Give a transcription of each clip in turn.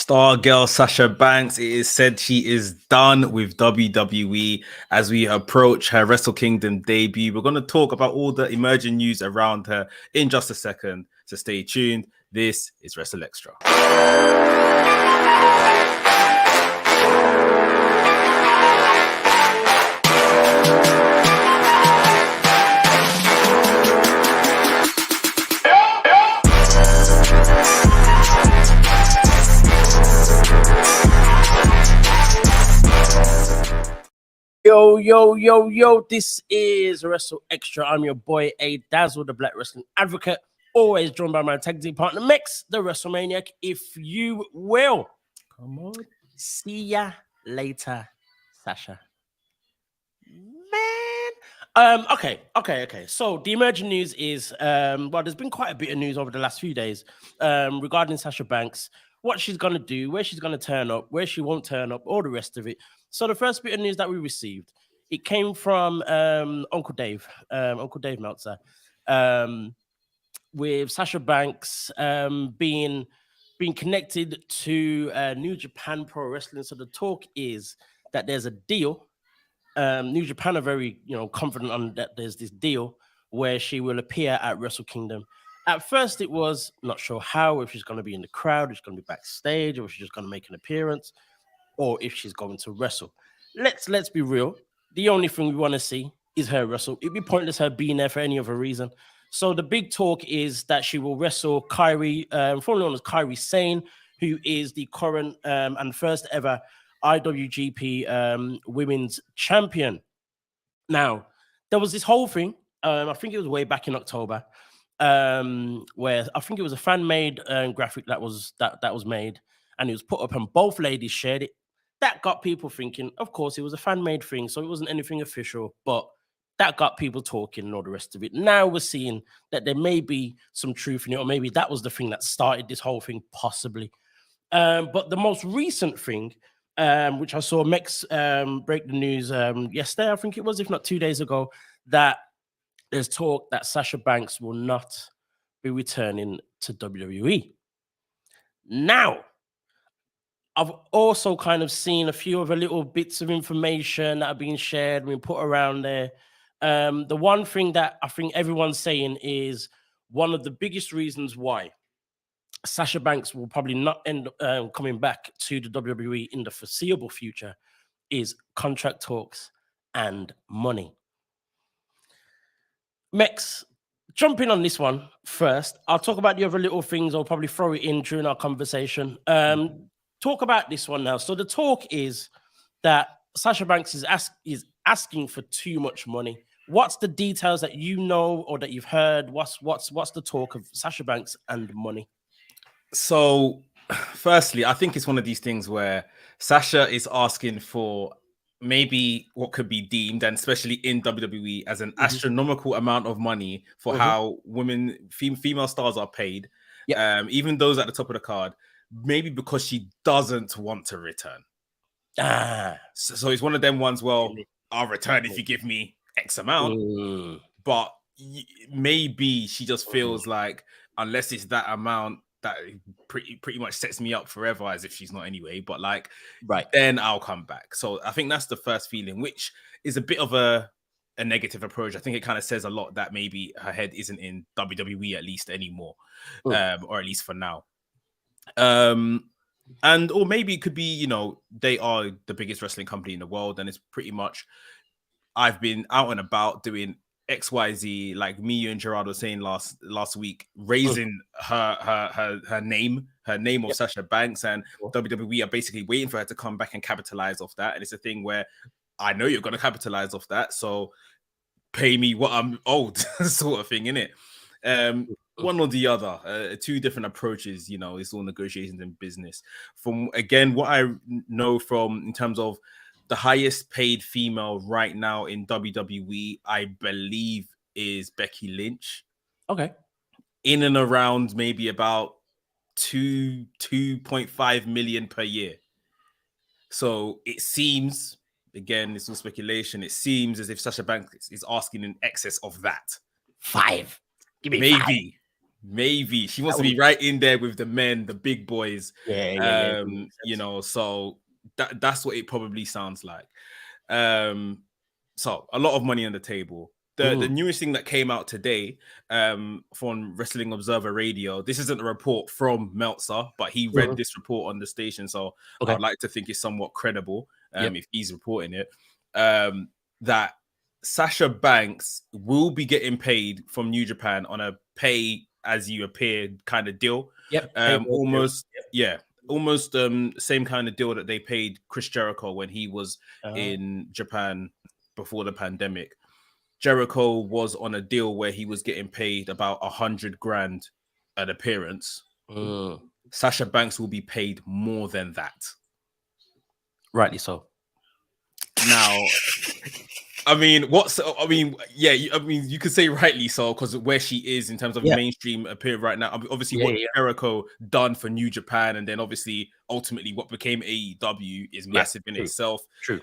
Star girl Sasha Banks, it is said she is done with WWE as we approach her Wrestle Kingdom debut. We're going to talk about all the emerging news around her in just a second, so stay tuned. This is WrstlXtra. Yo, this is WrstlXtra. I'm your boy, A Dazzle, the Black Wrestling Advocate, always joined by my tag team partner, Mex, the WrestleManiac, if you will. Come on. See ya later, Sasha. Man. Okay. So the emerging news is, there's been quite a bit of news over the last few days regarding Sasha Banks, what she's going to do, where she's going to turn up, where she won't turn up, all the rest of it. So the first bit of news that we received, it came from Uncle Dave Meltzer, with Sasha Banks being connected to New Japan Pro Wrestling. So the talk is that there's a deal. New Japan are very, confident on that there's this deal where she will appear at Wrestle Kingdom. At first, it was not sure how, if she's going to be in the crowd, if she's going to be backstage, or if she's just going to make an appearance, or if she's going to wrestle. Let's be real. The only thing we want to see is her wrestle. It'd be pointless her being there for any other reason. So the big talk is that she will wrestle Kairi, formerly known as Kairi Sane, who is the current and first ever IWGP Women's Champion. Now, there was this whole thing. I think it was way back in October, where I think it was a fan-made graphic that was made, and it was put up, and both ladies shared it. That got people thinking. Of course, it was a fan-made thing, so it wasn't anything official, but that got people talking and all the rest of it. Now we're seeing that there may be some truth in it, or maybe that was the thing that started this whole thing, possibly. But the most recent thing, which I saw Mex break the news yesterday, I think it was, if not 2 days ago, that there's talk that Sasha Banks will not be returning to WWE. Now, I've also kind of seen a few other little bits of information that are being shared and been put around there. The one thing that I think everyone's saying is one of the biggest reasons why Sasha Banks will probably not end up coming back to the WWE in the foreseeable future is contract talks and money. Mex, jumping on this one first, I'll talk about the other little things. I'll probably throw it in during our conversation. Talk about this one now. So the talk is that Sasha Banks is asking for too much money. What's the details that you know or that you've heard? What's the talk of Sasha Banks and money? So, firstly, I think it's one of these things where Sasha is asking for maybe what could be deemed, and especially in WWE, as an astronomical amount of money for how female stars are paid, even those at the top of the card, maybe because she doesn't want to return. So it's one of them ones, well, I'll return if you give me X amount, but maybe she just feels like unless it's that amount, that pretty much sets me up forever, as if she's not anyway, but like, then I'll come back. So I think that's the first feeling, which is a bit of a negative approach. I think it kind of says a lot that maybe her head isn't in WWE at least anymore, or at least for now. Or maybe it could be, they are the biggest wrestling company in the world, and it's pretty much, I've been out and about doing XYZ, like me, you and Gerard were saying last week, raising her name of Sasha Banks, and WWE are basically waiting for her to come back and capitalize off that. And it's a thing where I know you're going to capitalize off that, so pay me what I'm owed, sort of thing, innit? One or the other, two different approaches. It's all negotiations in business. From again, what I know from in terms of the highest paid female right now in WWE, I believe, is Becky Lynch. Okay. In and around maybe about 2.5 million per year. So it seems, again, it's all speculation, it seems as if Sasha Banks is asking in excess of that. 5. Give me maybe. 5. Maybe she wants to be right in there with the men, the big boys. Yeah. You know, so that's what it probably sounds like. So a lot of money on the table. The newest thing that came out today from Wrestling Observer Radio, this isn't a report from Meltzer, but he read this report on the station, so I'd like to think it's somewhat credible if he's reporting it, that Sasha Banks will be getting paid from New Japan on a pay as you appear kind of deal. Almost same kind of deal that they paid Chris Jericho when he was in Japan before the pandemic. Jericho was on a deal where he was getting paid about 100 grand an appearance. Sasha Banks will be paid more than that. Rightly so. Now, you could say rightly so, because where she is in terms of mainstream appeal right now. Obviously, what Jericho done for New Japan, and then obviously ultimately what became AEW is massive in itself. True.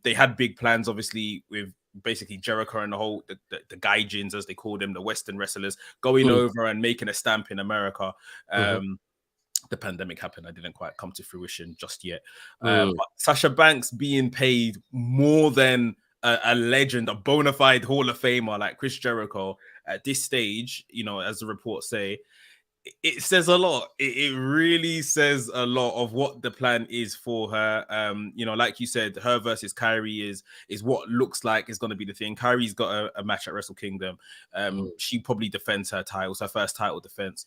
They had big plans, obviously, with basically Jericho and the whole the gaijins, as they call them, the Western wrestlers, going over and making a stamp in America. The pandemic happened. I didn't quite come to fruition just yet. But Sasha Banks being paid more than a legend, a bona fide Hall of Famer like Chris Jericho at this stage, you know, as the reports say, it says a lot. It really says a lot of what the plan is for her. You know, like you said, her versus Kairi is what looks like is going to be the thing. Kairi's got a match at Wrestle Kingdom. She probably defends her titles, her first title defense.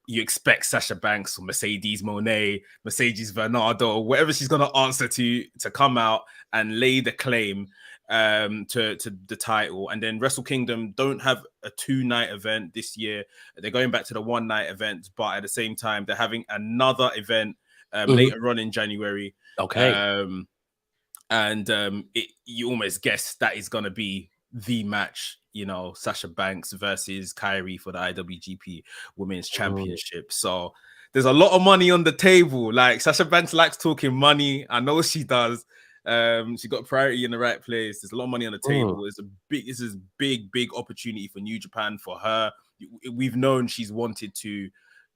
You expect Sasha Banks or Mercedes Moné, Mercedes Bernardo, or whatever she's going to answer to come out and lay the claim to the title. And then Wrestle Kingdom don't have a 2-night event this year. They're going back to the 1-night event, but at the same time, they're having another event later on in January. You almost guess that is going to be the match, you know, Sasha Banks versus Kairi for the IWGP Women's Championship. So there's a lot of money on the table. Like, Sasha Banks likes talking money. I know she does. She got priority in the right place. There's a lot of money on the table. This is big opportunity for New Japan, for her. We've known she's wanted to,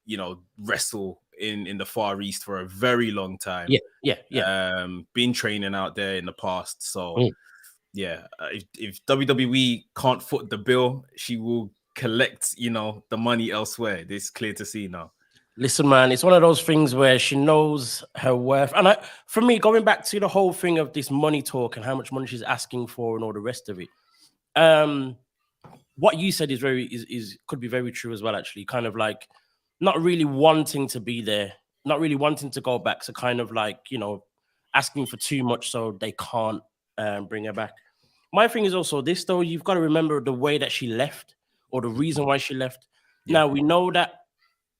you know, wrestle in the Far East for a very long time. Been training out there in the past. So if WWE can't foot the bill, she will collect, you know, the money elsewhere. This is clear to see now. Listen, man, it's one of those things where she knows her worth. And for me, going back to the whole thing of this money talk and how much money she's asking for and all the rest of it, what you said is could be very true as well, actually. Kind of like not really wanting to be there, not really wanting to go back. So kind of like, you know, asking for too much so they can't bring her back. My thing is also this, though. You've got to remember the way that she left, or the reason why she left. Now, we know that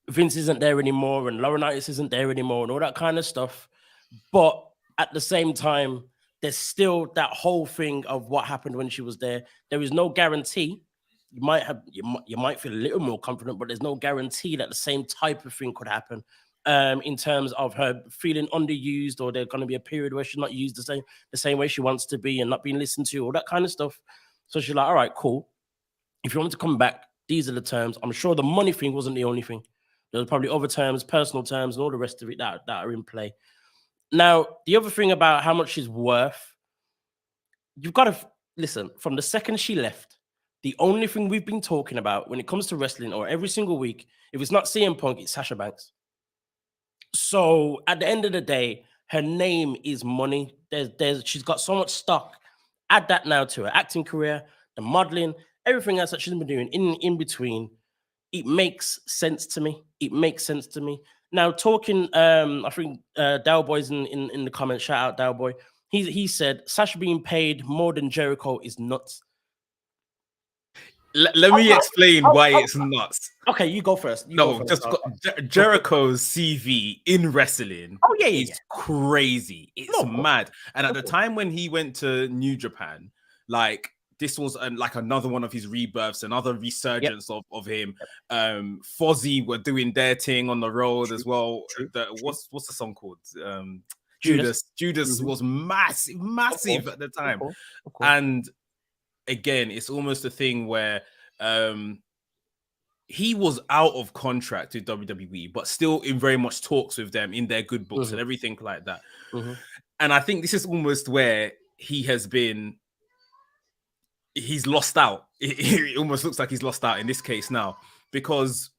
Vince isn't there anymore and Laurinaitis isn't there anymore and all that kind of stuff. But at the same time, there's still that whole thing of what happened when she was there. There is no guarantee. You might feel a little more confident, but there's no guarantee that the same type of thing could happen. In terms of her feeling underused, or there's going to be a period where she's not used the same way she wants to be and not being listened to, all that kind of stuff. So she's like, all right, cool. If you want to come back, these are the terms. I'm sure the money thing wasn't the only thing. There was probably other terms, personal terms, and all the rest of it that are in play. Now, the other thing about how much she's worth, you've got to listen, from the second she left, the only thing we've been talking about when it comes to wrestling, or every single week, if it's not CM Punk, it's Sasha Banks. So at the end of the day, her name is money. She's got so much stock. Add that now to her acting career, the modeling, everything else that she's been doing in between. It makes sense to me. Now, talking, I think Dowboy's in the comments. Shout out Dowboy. He said Sasha being paid more than Jericho is nuts. Let me explain why it's nuts. Okay, you go first. Jericho's CV in wrestling is crazy. It's mad. And at the time when he went to New Japan, like, this was like another one of his rebirths, another resurgence of him. Fozzy were doing their thing on the road as well. What's the song called? Judas was massive at the time. Of course. And again, it's almost a thing where he was out of contract with WWE, but still in very much talks with them in their good books and everything like that. And I think this is almost where he's lost out. It almost looks like he's lost out in this case now, because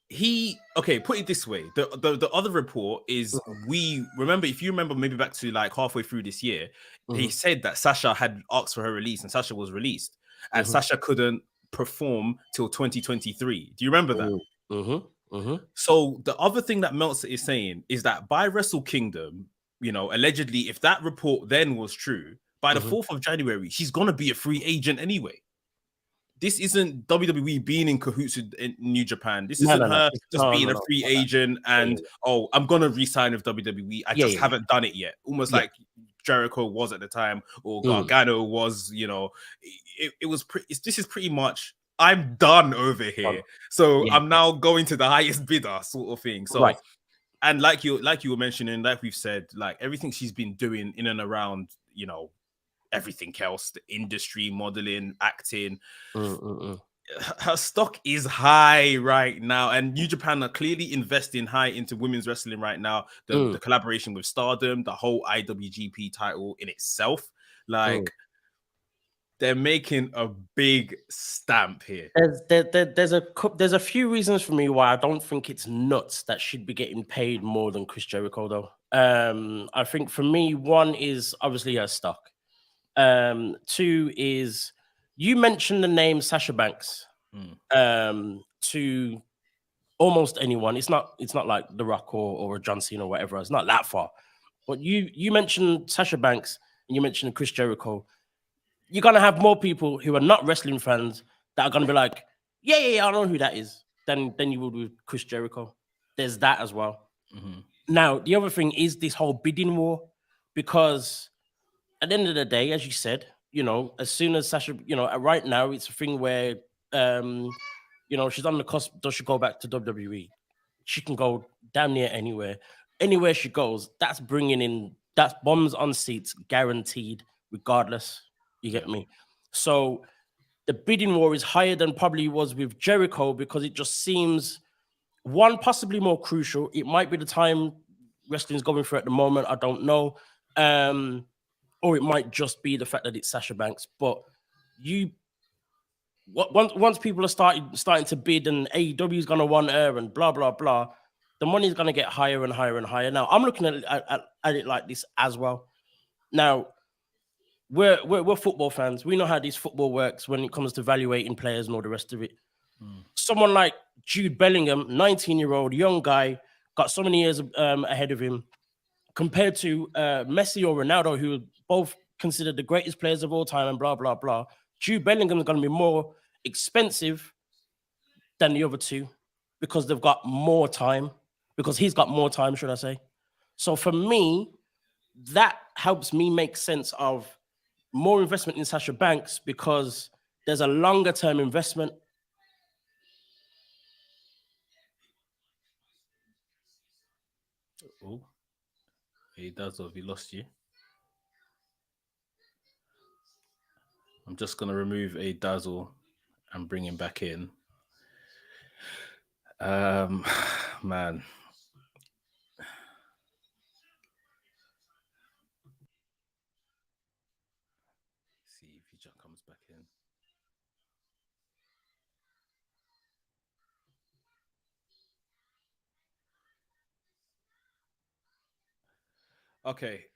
put it this way, the other report is, if you remember maybe back to like halfway through this year, he said that Sasha had asked for her release and Sasha was released, and Sasha couldn't perform till 2023. Do you remember that? So the other thing that Meltzer is saying is that by Wrestle Kingdom, allegedly, if that report then was true, by the 4th of January, she's gonna be a free agent anyway. This isn't WWE being in cahoots with New Japan. This isn't her just being a free agent and I'm gonna re-sign with WWE. I just haven't done it yet. Almost like Jericho was at the time, or Gargano was. This is pretty much, I'm done over here. So I'm now going to the highest bidder, sort of thing. So, and like you were mentioning, like we've said, like everything she's been doing in and around, everything else, the industry, modeling, acting, her stock is high right now, and New Japan are clearly investing high into women's wrestling right now. The collaboration with Stardom, the whole IWGP title in itself, like they're making a big stamp here. There's a few reasons for me why I don't think it's nuts that she'd be getting paid more than Chris Jericho, though. I think for me, one is obviously her stock. Two is, you mentioned the name Sasha Banks to almost anyone. It's not like The Rock or a John Cena or whatever. It's not that far. But you mentioned Sasha Banks and you mentioned Chris Jericho. You're gonna have more people who are not wrestling fans that are gonna be like, yeah, I know who that is, than you would with Chris Jericho. There's that as well. Now, the other thing is this whole bidding war, because at the end of the day, as you said, as soon as Sasha, right now, it's a thing where, she's on the cusp. Does she go back to WWE? She can go damn near anywhere. Anywhere she goes, that's bombs on seats, guaranteed, regardless. You get me? So the bidding war is higher than probably was with Jericho, because it just seems, one, possibly more crucial. It might be the time wrestling's going through at the moment. I don't know. Or it might just be the fact that it's Sasha Banks. But once people are starting to bid, and AEW is going to want her and blah, blah, blah, the money is going to get higher and higher and higher. Now, I'm looking at it like this as well. Now, we're football fans. We know how this football works when it comes to evaluating players and all the rest of it. Someone like Jude Bellingham, 19-year-old, young guy, got so many years ahead of him, compared to Messi or Ronaldo, who are both considered the greatest players of all time and blah, blah, blah. Jude Bellingham is going to be more expensive than the other two because they've got more time, because he's got more time, should I say. So for me, that helps me make sense of more investment in Sasha Banks, because there's a longer term investment. Oh, he does, or he lost you. I'm just going to remove a Dazzle and bring him back in. Man. See if he just comes back in. Okay.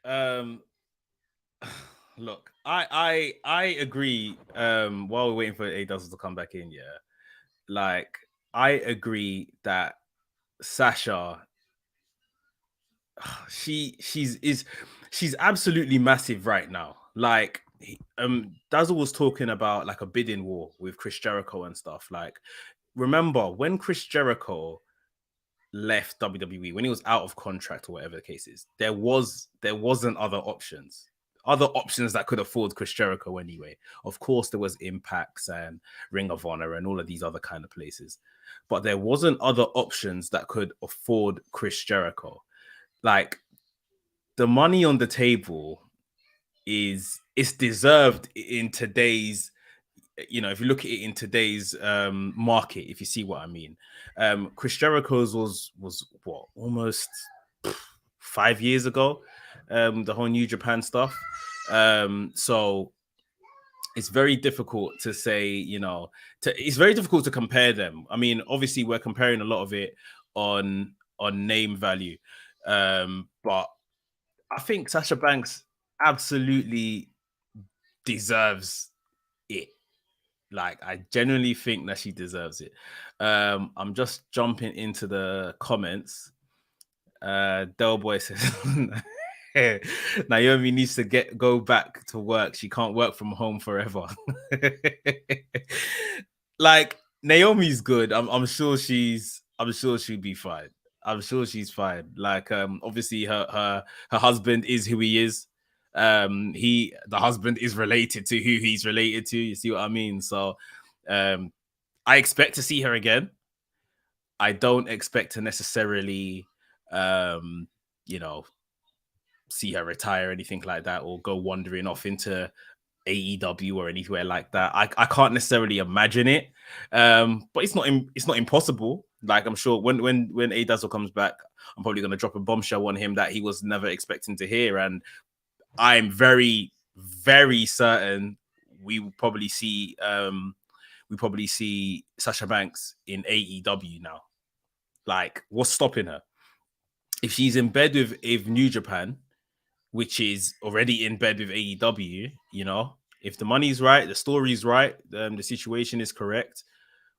Look, I agree. While we're waiting for A Dazzle to come back in, yeah. Like, I agree that Sasha, she's absolutely massive right now. Like, Dazzle was talking about like a bidding war with Chris Jericho and stuff. Like, remember when Chris Jericho left WWE, when he was out of contract or whatever the case is, there wasn't other options that could afford Chris Jericho anyway. Of course, there was Impacts and Ring of Honor and all of these other kind of places, but there wasn't other options that could afford Chris Jericho. Like, the money on the table is deserved in today's you know, if you look at it in today's market, if you see what I mean, Chris Jericho's was what, almost 5 years ago, the whole New Japan stuff. So it's very difficult to say, you know, it's very difficult to compare them. I mean, obviously we're comparing a lot of it on name value, but I think Sasha Banks absolutely deserves it. Like, I genuinely think that she deserves it. I'm just jumping into the comments. Del Boy says Naomi needs to go back to work. She can't work from home forever. Like, Naomi's good. I'm sure she'll be fine. I'm sure she's fine. Like, obviously her husband is who he is. The husband is related to who he's related to. You see what I mean? So I expect to see her again. I don't expect to necessarily you know, see her retire or anything like that, or go wandering off into AEW or anywhere like that. I can't necessarily imagine it, but it's not impossible. Like, I'm sure when A Dazzle comes back, I'm probably going to drop a bombshell on him that he was never expecting to hear, and I'm very, very certain we will probably see Sasha Banks in AEW now. Like, what's stopping her? If she's in bed with New Japan, which is already in bed with AEW, you know, if the money's right, the story's right, the situation is correct,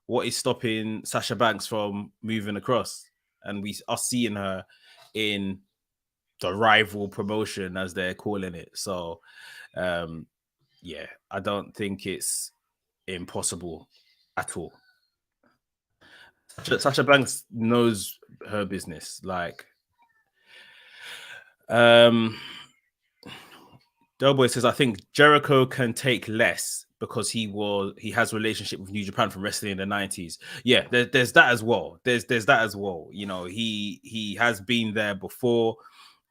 what is stopping Sasha Banks from moving across and us seeing her in the rival promotion, as they're calling it? So, yeah, I don't think it's impossible at all. Sasha Banks knows her business. Like, Doughboy says, I think Jericho can take less because he has a relationship with New Japan from wrestling in the 90s. Yeah, there's that as well. There's that as well. You know, he has been there before,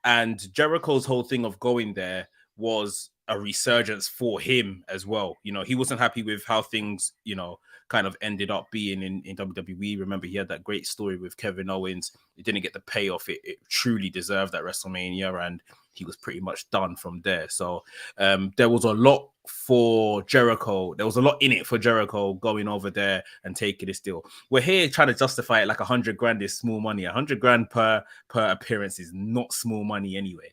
and Jericho's whole thing of going there was a resurgence for him as well. You know, he wasn't happy with how things, you know, kind of ended up being in WWE. Remember, he had that great story with Kevin Owens. It didn't get the payoff it truly deserved at WrestleMania, and he was pretty much done from there. So there was a lot for Jericho. There was a lot in it for Jericho going over there and taking this deal. We're here trying to justify it like 100 grand is small money. 100 grand per appearance is not small money anyway.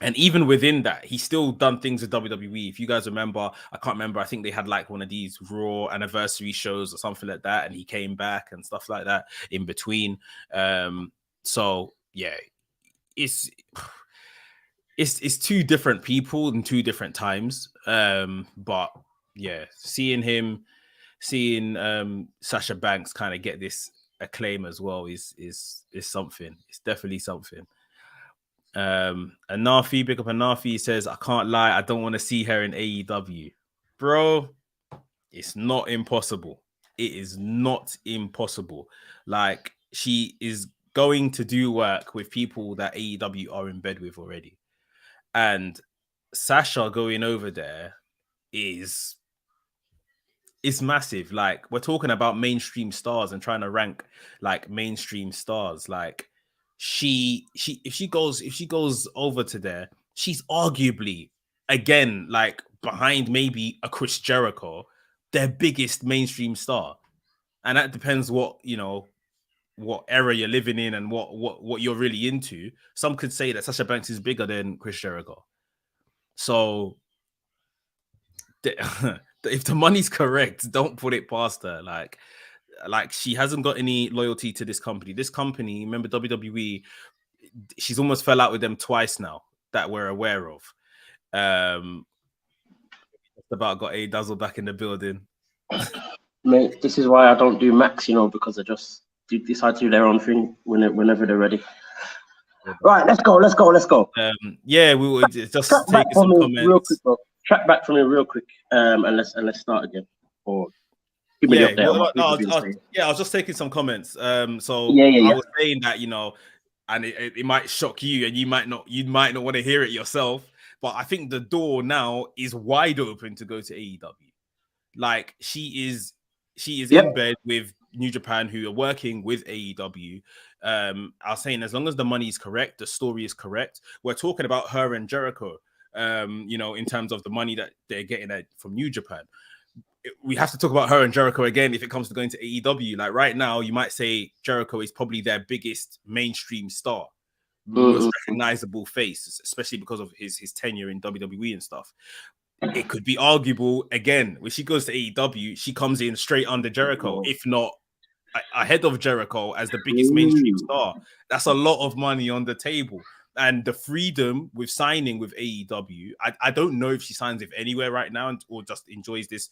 And even within that, he's still done things with WWE. If you guys remember, I can't remember, I think they had like one of these Raw anniversary shows or something like that, and he came back and stuff like that in between. So yeah, it's two different people in two different times. But yeah, seeing Sasha Banks kind of get this acclaim as well is something. It's definitely something. Anafi, big up Anafi, says, I can't lie, I don't want to see her in AEW. Bro, it's not impossible. It is not impossible. Like, she is going to do work with people that AEW are in bed with already. And Sasha going over there is massive. Like, we're talking about mainstream stars and trying to rank like mainstream stars. Like, if she goes over to there, she's arguably, again, like behind maybe a Chris Jericho, their biggest mainstream star. And that depends what era you're living in and what you're really into. Some could say that Sasha Banks is bigger than Chris Jericho. So if the money's correct, don't put it past her. Like she hasn't got any loyalty to this company. This company, remember WWE, she's almost fell out with them twice now that we're aware of. About got A Dazzle back in the building. Mate, this is why I don't do Max, because I just decide to do their own thing whenever they're ready. Right, let's go. Yeah, we will just take some comments. Real quick, bro. Track back for me real quick, and let's start again. Or give me the update. I was just taking some comments. I was saying that, and it might shock you, and you might not want to hear it yourself. But I think the door now is wide open to go to AEW. Like she is in bed with New Japan, who are working with AEW. I was saying, as long as the money is correct, the story is correct. We're talking about her and Jericho. In terms of the money that they're getting from New Japan. We have to talk about her and Jericho again if it comes to going to AEW. Like right now, you might say Jericho is probably their biggest mainstream star, most recognizable face, especially because of his tenure in WWE and stuff. It could be arguable again when she goes to AEW, she comes in straight under Jericho, if not ahead of Jericho as the biggest mainstream star. That's a lot of money on the table. And the freedom with signing with AEW, I don't know if she signs with anywhere right now or just enjoys this,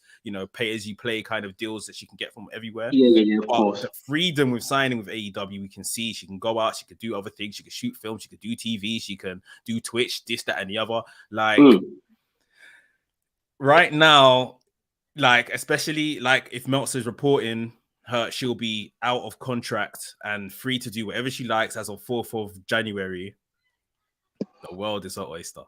pay-as-you-play kind of deals that she can get from everywhere. Yeah, of course. The freedom with signing with AEW, we can see she can go out, she could do other things, she can shoot films, she could do TV, she can do Twitch, this, that, and the other. Right now, especially if Meltzer's reporting she'll be out of contract and free to do whatever she likes as of 4th of January. The world is her oyster.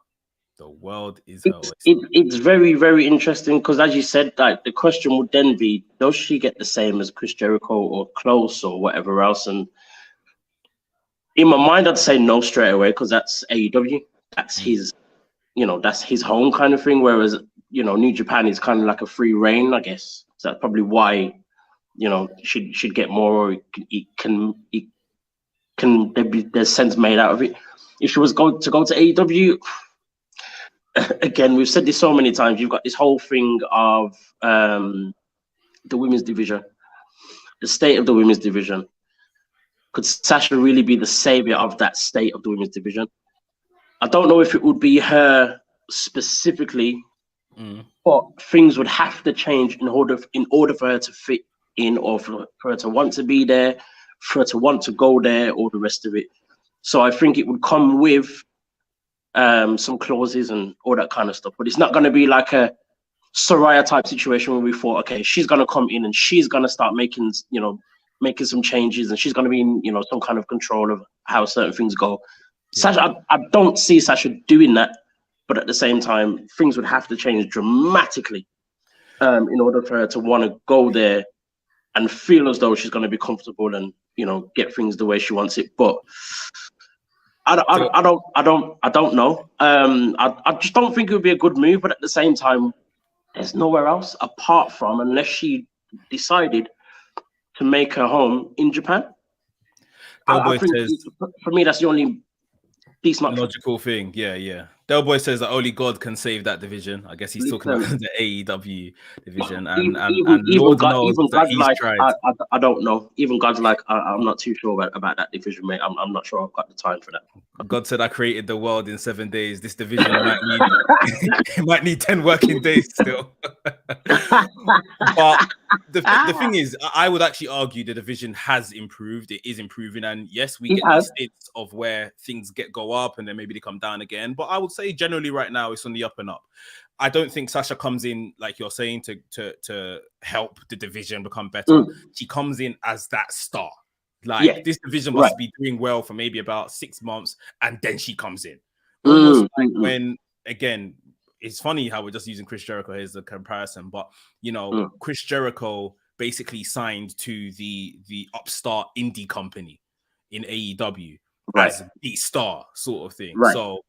The world is her oyster. It's very, very interesting because, as you said, the question would then be, does she get the same as Chris Jericho or close or whatever else? And in my mind, I'd say no straight away because that's AEW. That's his, that's his home kind of thing. Whereas, New Japan is kind of like a free reign, I guess. So that's probably why, should get more. Or there's sense made out of it. If she was going to go to AEW, again, we've said this so many times. You've got this whole thing of the women's division, the state of the women's division. Could Sasha really be the savior of that state of the women's division? I don't know if it would be her specifically, but things would have to change in order for her to fit in, or for her to want to be there, for her to want to go there, or the rest of it. So I think it would come with some clauses and all that kind of stuff. But it's not going to be like a Soraya type situation where we thought, okay, she's going to come in and she's going to start making some changes and she's going to be in, some kind of control of how certain things go. Yeah. Sasha, I don't see Sasha doing that. But at the same time, things would have to change dramatically in order for her to want to go there and feel as though she's going to be comfortable and, get things the way she wants it. But I don't know. I just don't think it would be a good move. But at the same time, there's nowhere else apart from, unless she decided to make her home in Japan. I think for me, that's the only decent logical thing. Yeah. Del Boy says that only God can save that division. I guess he's talking about the AEW division, and Lord knows that he's tried. I don't know. Even God's like, I'm not too sure about that division, mate. I'm not sure I've got the time for that. God said, I created the world in 7 days. This division might need 10 working days still. But the thing is, I would actually argue the division has improved. It is improving, and yes, we get these states of where things go up and then maybe they come down again. But I would say generally right now it's on the up and up. I don't think Sasha comes in, like you're saying, to help the division become better. She comes in as that star. This division must be doing well for maybe about 6 months, and then she comes in. Almost when, again, it's funny how we're just using Chris Jericho as a comparison, but Chris Jericho basically signed to the upstart indie company in AEW as the star sort of thing. So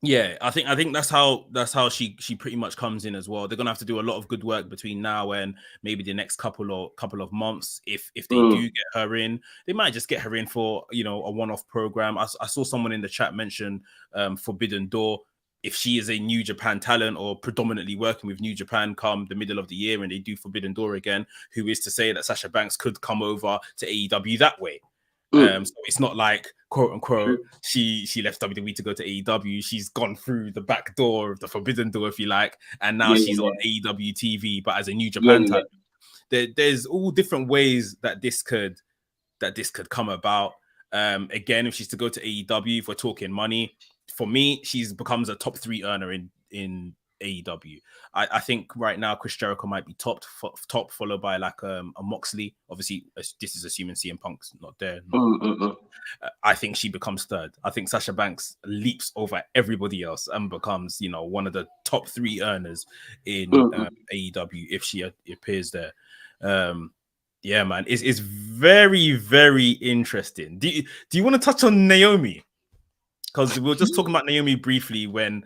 yeah, I think that's how she pretty much comes in as well. They're gonna have to do a lot of good work between now and maybe the next couple of months. If they do get her in, they might just get her in for a one-off program. I saw someone in the chat mention Forbidden Door. If she is a New Japan talent or predominantly working with New Japan come the middle of the year and they do Forbidden Door again, who is to say that Sasha Banks could come over to AEW that way? So it's not like, quote unquote, she left WWE to go to AEW. She's gone through the back door of the Forbidden Door, if you like, and now she's on AEW TV, but as a New Japan talent. There's all different ways that this could come about. Again, if she's to go to AEW, if we're talking money, for me, she's becomes a top 3 earner in AEW. I think right now Chris Jericho might be top, followed by like a Moxley. Obviously, this is assuming CM Punk's not there. I think she becomes third. I think Sasha Banks leaps over everybody else and becomes, you know, one of the top 3 earners in AEW if she appears there. Yeah, man, it's very, very interesting. Do you want to touch on Naomi? Because we were just talking about Naomi briefly when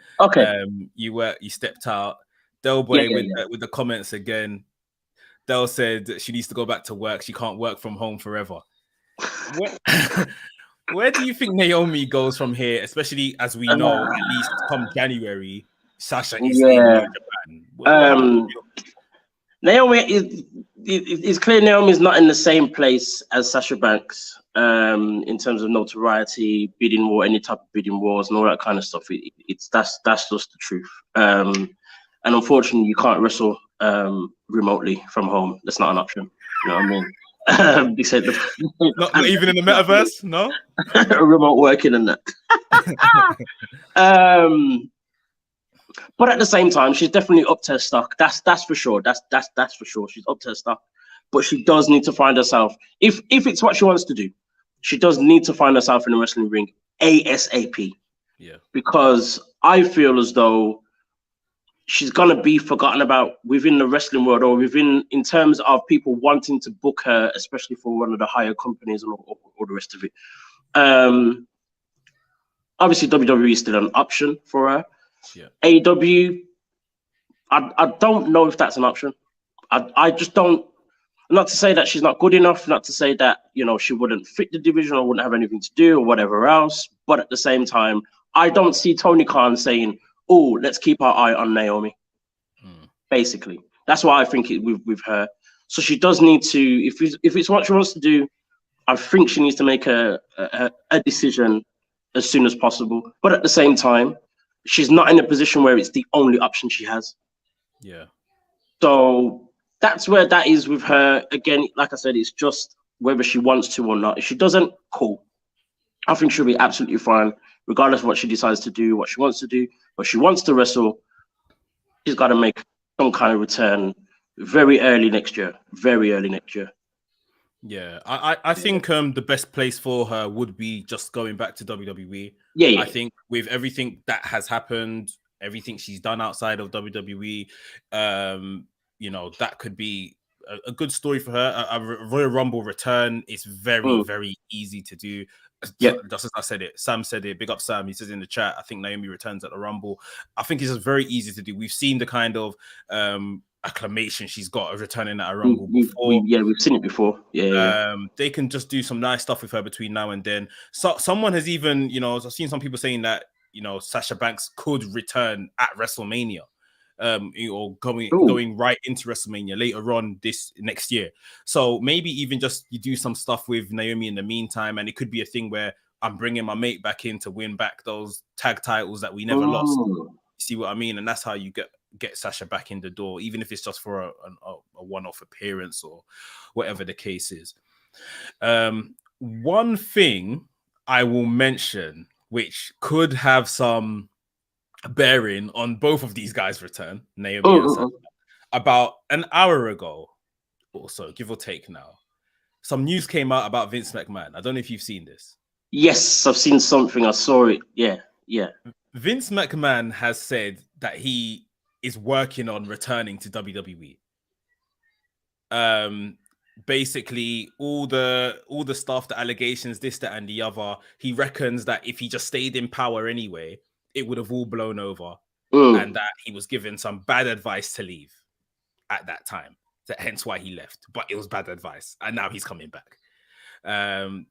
you stepped out. Del Boy with the comments again. Del said she needs to go back to work. She can't work from home forever. Where do you think Naomi goes from here, especially as we know, at least come January, Sasha is in New Japan? Naomi is clear. Naomi's not in the same place as Sasha Banks in terms of notoriety, bidding war, any type of bidding wars, and all that kind of stuff. That's just the truth. And unfortunately, you can't wrestle remotely from home. That's not an option. You know what I mean? They said not even in the metaverse, no. Remote working and that. But at the same time, she's definitely up to her stock. That's for sure. That's for sure. She's up to her stock. But she does need to find herself. If it's what she wants to do, she does need to find herself in the wrestling ring ASAP. Yeah. Because I feel as though she's gonna be forgotten about within the wrestling world, or in terms of people wanting to book her, especially for one of the higher companies and all the rest of it. Obviously, WWE is still an option for her. Yeah. AEW, I don't know if that's an option. I just don't. Not to say that she's not good enough, not to say that, you know, she wouldn't fit the division or wouldn't have anything to do or whatever else. But at the same time, I don't see Tony Khan saying, "Oh, let's keep our eye on Naomi." Basically, that's why I think with her. So she does need to, if it's what she wants to do, I think she needs to make a decision as soon as possible. But at the same time, she's not in a position where it's the only option she has. Yeah. So that's where that is with her. Again, like I said, it's just whether she wants to or not. If she doesn't, cool. I think she'll be absolutely fine, regardless of what she decides to do, what she wants to do. But she wants to wrestle, she's got to make some kind of return very early next year. Very early next year. Yeah, I think the best place for her would be just going back to WWE. Yeah. I think with everything that has happened, everything she's done outside of WWE, you know, that could be a good story for her. A Royal Rumble return is very, very easy to do. Yeah. Just as I said it, Sam said it. Big up Sam. He says in the chat, I think Naomi returns at the Rumble. I think it's just very easy to do. We've seen the kind of acclamation she's got returning at a Rumble before. We've seen it before. They can just do some nice stuff with her between now and then. So someone has even, you know, I've seen some people saying that, you know, Sasha Banks could return at WrestleMania, or going right into WrestleMania later on this next year. So maybe even just you do some stuff with Naomi in the meantime, and it could be a thing where I'm bringing my mate back in to win back those tag titles that we never lost. You see what I mean? And that's how you get Sasha back in the door, even if it's just for a one-off appearance or whatever the case is. One thing I will mention, which could have some bearing on both of these guys' return, Naomi and Sasha, about an hour ago or so, give or take now, some news came out about Vince McMahon. I don't know if you've seen this. Yes, I've seen something. I saw it. Yeah. Vince McMahon has said that he is working on returning to WWE. Basically, all the stuff, the allegations, this, that, and the other, he reckons that if he just stayed in power anyway, it would have all blown over, and that he was given some bad advice to leave at that time. Hence why he left. But it was bad advice, and now he's coming back.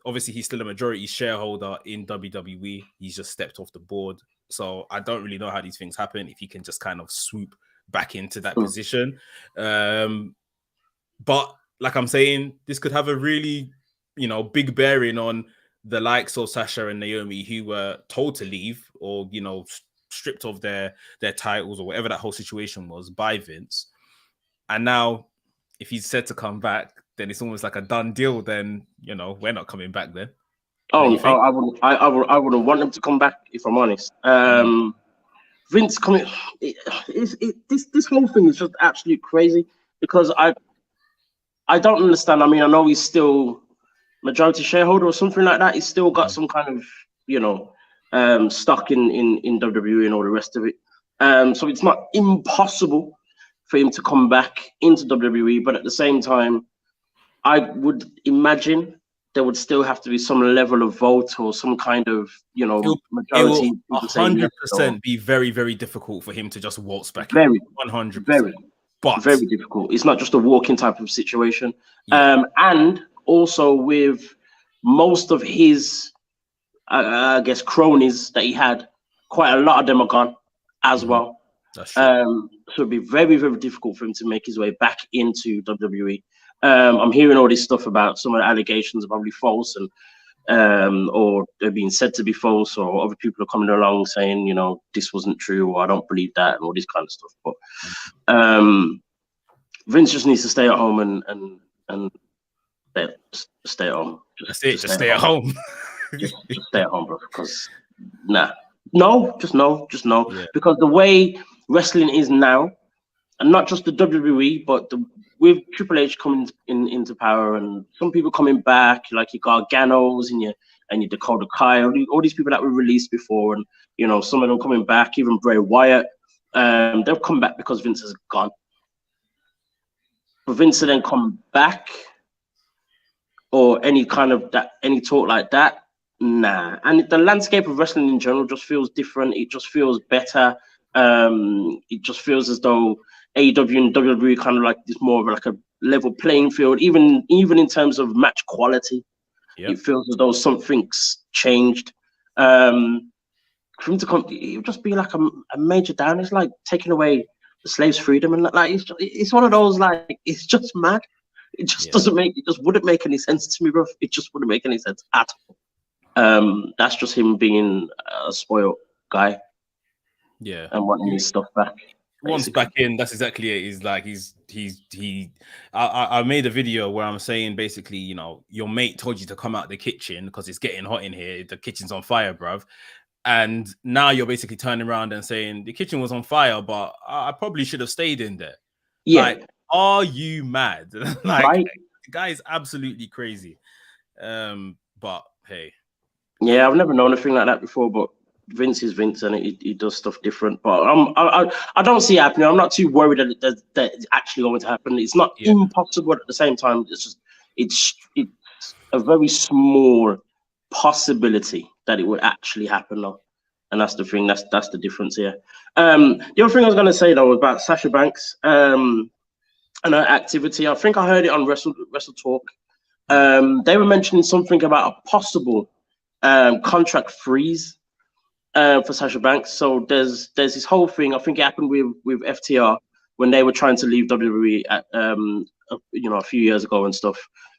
Obviously, he's still a majority shareholder in WWE. He's just stepped off the board. So I don't really know how these things happen, if he can just kind of swoop back into that position. But like I'm saying, this could have a really, you know, big bearing on the likes of Sasha and Naomi, who were told to leave or, you know, stripped of their titles or whatever that whole situation was by Vince. And now, if he's said to come back, then it's almost like a done deal. Then, you know, we're not coming back then. I wouldn't want them to come back, if I'm honest. Vince coming, this whole thing is just absolute crazy because I don't understand. I mean, I know he's still majority shareholder or something like that. He's still got some kind of stock in WWE and all the rest of it. So it's not impossible for him to come back into WWE, but at the same time, I would imagine there would still have to be some level of vote or some kind of, majority. It will 100% be very, very difficult for him to just waltz back in. 100%. Very difficult. It's not just a walking type of situation. Yeah. And also with most of his, I guess, cronies that he had, quite a lot of them are gone as well. That's true. So it'd be very, very difficult for him to make his way back into WWE. I'm hearing all this stuff about some of the allegations are probably false and or they're being said to be false, or other people are coming along saying, this wasn't true, or I don't believe that, and all this kind of stuff. But Vince just needs to stay at home and stay at home. Just stay at home. just stay at home, bro. Because just no. Yeah. Because the way wrestling is now, and not just the WWE, but with Triple H coming into power and some people coming back, like your Garganos and your Dakota Kai, all these people that were released before, and some of them coming back, even Bray Wyatt, they'll come back because Vince is gone. For Vince to then come back, or any talk like that, nah. And the landscape of wrestling in general just feels different. It just feels better. It just feels as though AEW and WWE kind of like this more of like a level playing field, even in terms of match quality. Yep. It feels as though something's changed. For him to come, it would just be like a major down. It's like taking away the slaves' freedom, and like it's one of those, like, it's just mad. It just wouldn't make any sense to me, bro. It just wouldn't make any sense at all. That's just him being a spoiled guy. Yeah, and wanting his stuff back. Once back in, that's exactly it. He's like I made a video where I'm saying basically, your mate told you to come out the kitchen because it's getting hot in here. The kitchen's on fire, bruv. And now you're basically turning around and saying the kitchen was on fire, but I probably should have stayed in there. Yeah. Like, are you mad? Like, right? The guy is absolutely crazy. But hey. Yeah, I've never known anything like that before, but Vince is Vince, and he does stuff different. But I don't see it happening. I'm not too worried that it's actually going to happen. It's not impossible, at the same time. It's a very small possibility that it would actually happen, though. And that's the thing. That's the difference here. The other thing I was going to say though was about Sasha Banks and her activity. I think I heard it on Wrestle Talk. They were mentioning something about a possible contract freeze for Sasha Banks. So there's this whole thing. I think it happened with FTR when they were trying to leave WWE at a few years ago and stuff,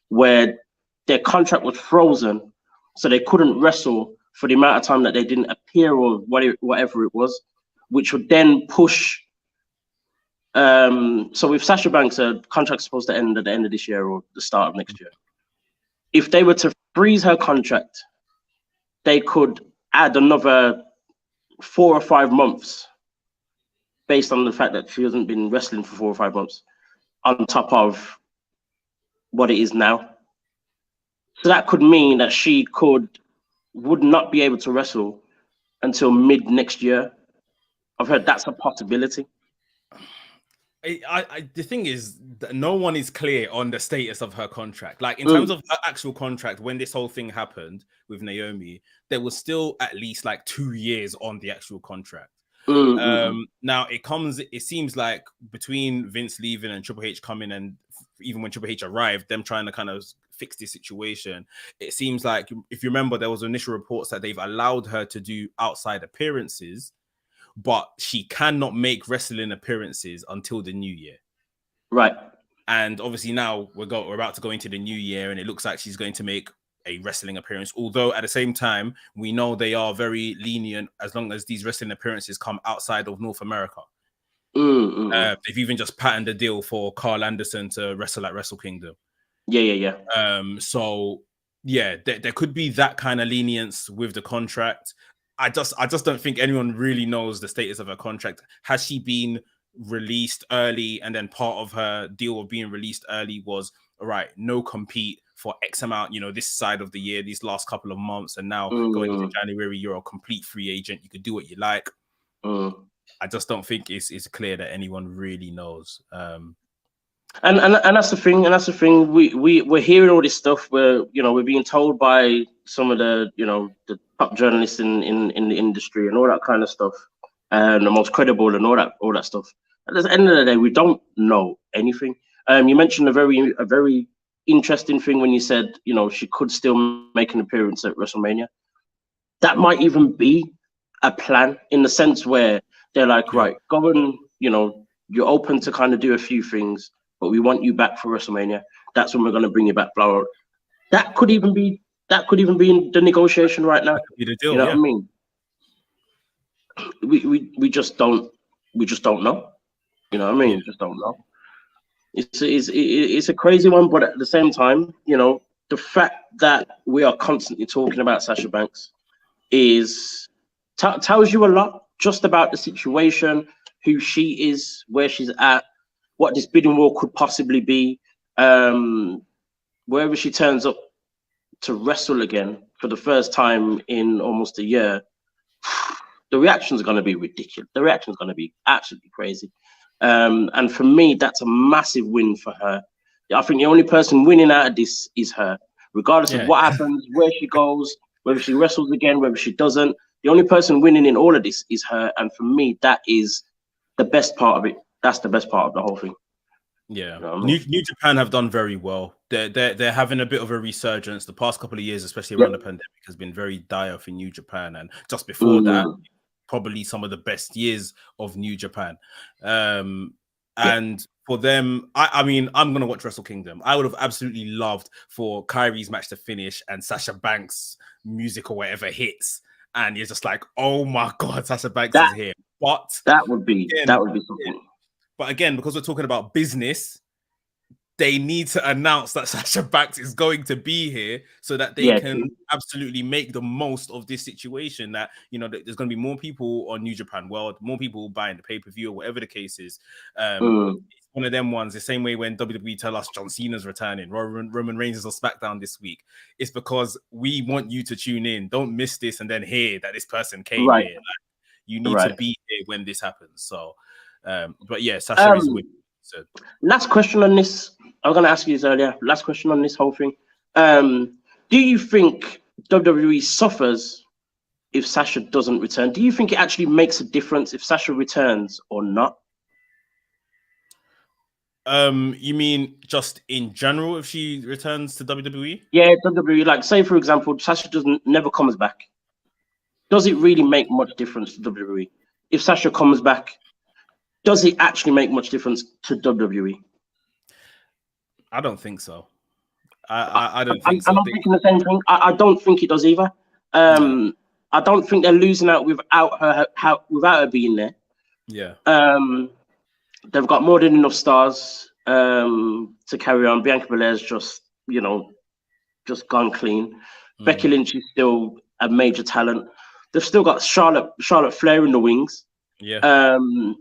where their contract was frozen, so they couldn't wrestle for the amount of time that they didn't appear or whatever it was, which would then push. So with Sasha Banks, her contract's supposed to end at the end of this year or the start of next year. If they were to freeze her contract, they could add another 4 or 5 months based on the fact that she hasn't been wrestling for 4 or 5 months on top of what it is now. So that could mean that she would not be able to wrestle until mid next year. I've heard that's a possibility. The thing is that no one is clear on the status of her contract. Like in terms of her actual contract, when this whole thing happened with Naomi, there was still at least like 2 years on the actual contract. Now it seems like between Vince leaving and Triple H coming, and even when Triple H arrived, them trying to kind of fix this situation, it seems like, if you remember, there was initial reports that they've allowed her to do outside appearances, but she cannot make wrestling appearances until the new year. Right. And obviously now we're about to go into the new year, and it looks like she's going to make a wrestling appearance. Although at the same time, we know they are very lenient as long as these wrestling appearances come outside of North America. They've even just patterned a deal for Carl Anderson to wrestle at Wrestle Kingdom. Yeah. So yeah, there could be that kind of lenience with the contract. I just don't think anyone really knows the status of her contract. Has she been released early, and then part of her deal of being released early was, all right, no compete for X amount, this side of the year, these last couple of months, and now going into January, you're a complete free agent. You could do what you like. I just don't think it's clear that anyone really knows. And that's the thing. And that's the thing. We're hearing all this stuff where we're being told by some of the the top journalists in the industry and all that kind of stuff, and the most credible and all that stuff. At the end of the day, we don't know anything. You mentioned a very interesting thing when you said she could still make an appearance at WrestleMania. That might even be a plan, in the sense where they're like, right, go and you're open to kind of do a few things, but we want you back for WrestleMania. That's when we're going to bring you back, blah. That could even be in the negotiation right now. That could be the deal, what I mean? We just don't know. You know what I mean? Just don't know. It's a crazy one, but at the same time, the fact that we are constantly talking about Sasha Banks tells you a lot just about the situation, who she is, where she's at, what this bidding war could possibly be. Wherever she turns up to wrestle again for the first time in almost a year, the reactions are going to be ridiculous. The reaction is going to be absolutely crazy. And for me, that's a massive win for her. I think the only person winning out of this is her, regardless of what happens, where she goes, whether she wrestles again, whether she doesn't. The only person winning in all of this is her. And for me, that is the best part of it. That's the best part of the whole thing. Yeah, New Japan have done very well. They're having a bit of a resurgence. The past couple of years, especially around the pandemic, has been very dire for New Japan, and just before that, probably some of the best years of New Japan. And for them, I mean, I'm gonna watch Wrestle Kingdom. I would have absolutely loved for Kairi's match to finish and Sasha Banks' music or whatever hits, and you're just like, oh my god, Sasha Banks is here. But that would be something. But again, because we're talking about business, they need to announce that Sasha Banks is going to be here so that they can absolutely make the most of this situation. That there's going to be more people on New Japan World, more people buying the pay-per-view or whatever the case is. It's one of them ones. The same way when WWE tell us John Cena's returning, Roman Reigns is on SmackDown this week. It's because we want you to tune in. Don't miss this and then hear that this person came here. Like, you need to be here when this happens. So. But yeah, Sasha is winning. So. Last question on this. I was going to ask you this earlier. Last question on this whole thing. Do you think WWE suffers if Sasha doesn't return? Do you think it actually makes a difference if Sasha returns or not? You mean just in general if she returns to WWE? Yeah, WWE. Like, say for example, Sasha never comes back. Does it really make much difference to WWE if Sasha comes back? Does it actually make much difference to WWE? I don't think so. I don't think so. I'm thinking the same thing. I don't think it does either. I don't think they're losing out without her being there. Yeah. They've got more than enough stars to carry on. Bianca Belair's just gone clean. Becky Lynch is still a major talent. They've still got Charlotte Flair in the wings. Yeah. And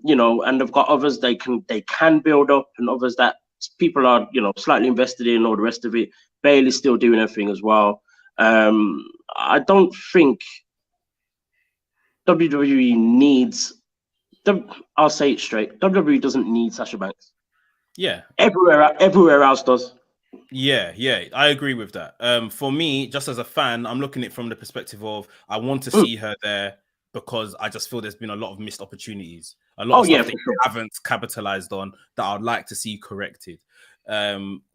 they've got others they can build up, and others that people are, slightly invested in, all the rest of it. Bayley's still doing her thing as well. I don't think WWE needs. I'll say it straight. WWE doesn't need Sasha Banks. Yeah. Everywhere else does. Yeah, I agree with that. For me, just as a fan, I'm looking at it from the perspective of I want to see her there. Because I just feel there's been a lot of missed opportunities, a lot of stuff they haven't capitalized on that I'd like to see corrected.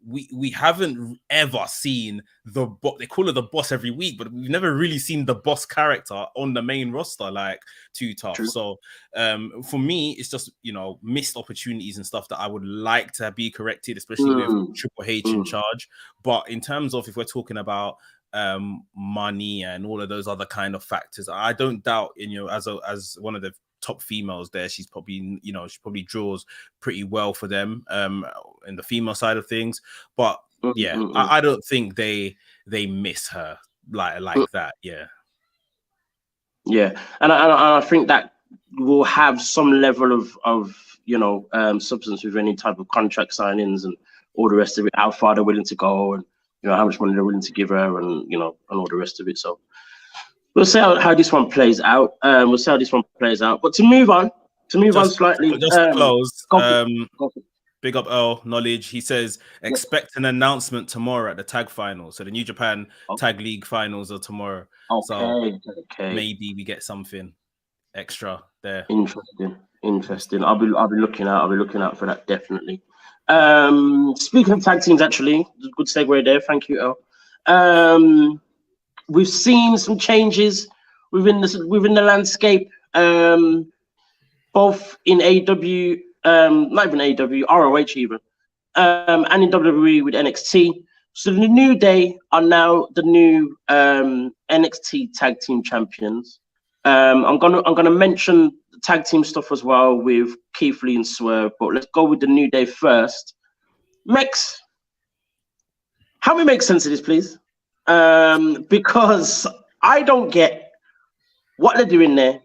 We haven't ever seen they call her the boss every week, but we've never really seen the boss character on the main roster like Too Tough. True. So for me, it's just missed opportunities and stuff that I would like to be corrected, especially with Triple H in charge. But in terms of if we're talking about money and all of those other kind of factors, I don't doubt as one of the top females there, she's probably she probably draws pretty well for them in the female side of things. But I don't think they miss her like that. Yeah, and I think that will have some level of substance with any type of contract signings and all the rest of it. How far they're willing to go, and how much money they're willing to give her, and and all the rest of it. So we'll see how this one plays out. We'll see how this one plays out. But to move on slightly, just to close. go for it. Big up Earl Knowledge. He says, expect an announcement tomorrow at the tag final. So the New Japan Tag League finals are tomorrow. Okay. Maybe we get something extra there. Interesting. I'll be looking out for that, definitely. Speaking of tag teams, actually, good segue there. Thank you, Earl. We've seen some changes within the landscape, both in AEW. Not even AEW, ROH even, and in WWE with NXT. So the New Day are now the new NXT Tag Team Champions. I'm gonna mention the tag team stuff as well with Keith Lee and Swerve, but let's go with the New Day first. Mex, help me make sense of this, please, because I don't get what they're doing there,